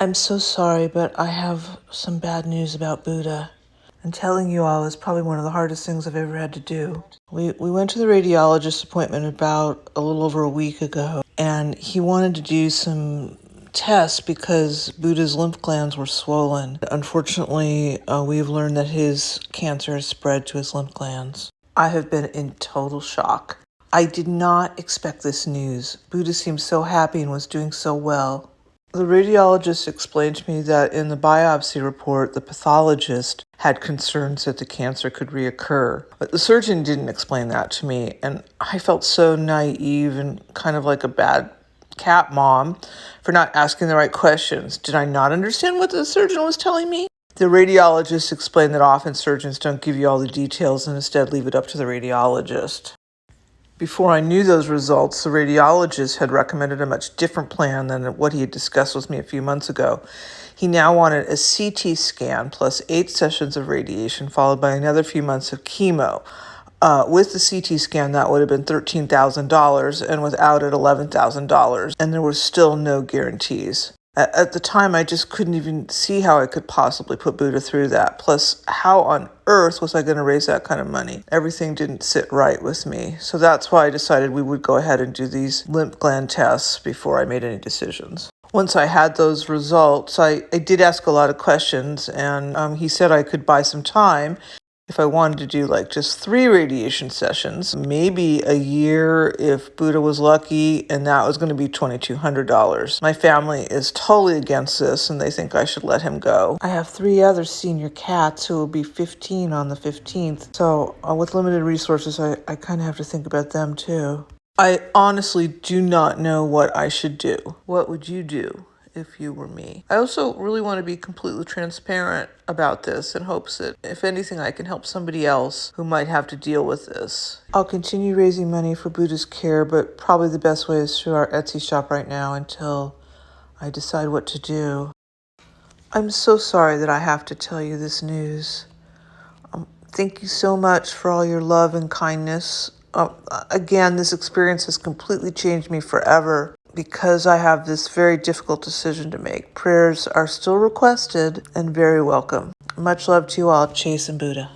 I'm so sorry, but I have some bad news about Buddha. And telling you all is probably one of the hardest things I've ever had to do. We went to the radiologist appointment about a little over a week ago, and he wanted to do some tests because Buddha's lymph glands were swollen. Unfortunately, we've learned that his cancer has spread to his lymph glands. I have been in total shock. I did not expect this news. Buddha seemed so happy and was doing so well. The radiologist explained to me that in the biopsy report, the pathologist had concerns that the cancer could reoccur. But the surgeon didn't explain that to me, and I felt so naive and kind of like a bad cat mom for not asking the right questions. Did I not understand what the surgeon was telling me? The radiologist explained that often surgeons don't give you all the details and instead leave it up to the radiologist. Before I knew those results, the radiologist had recommended a much different plan than what he had discussed with me a few months ago. He now wanted a CT scan plus 8 sessions of radiation, followed by another few months of chemo. With the CT scan, that would have been $13,000, and without it, $11,000, and there were still no guarantees. At the time, I just couldn't even see how I could possibly put Buddha through that. Plus, how on earth was I going to raise that kind of money? Everything didn't sit right with me. So that's why I decided we would go ahead and do these lymph gland tests before I made any decisions. Once I had those results, I did ask a lot of questions, and he said I could buy some time if I wanted to do like just 3 radiation sessions, maybe a year if Buddha was lucky, and that was going to be $2,200. My family is totally against this, and they think I should let him go. I have 3 other senior cats who will be 15 on the 15th, so with limited resources, I kind of have to think about them too. I honestly do not know what I should do. What would you do if you were me? I also really want to be completely transparent about this in hopes that, if anything, I can help somebody else who might have to deal with this. I'll continue raising money for Buddha's care, but probably the best way is through our Etsy shop right now until I decide what to do. I'm so sorry that I have to tell you this news. Thank you so much for all your love and kindness. Again, this experience has completely changed me forever. Because I have this very difficult decision to make, prayers are still requested and very welcome. Much love to you all, Chase and Buddha.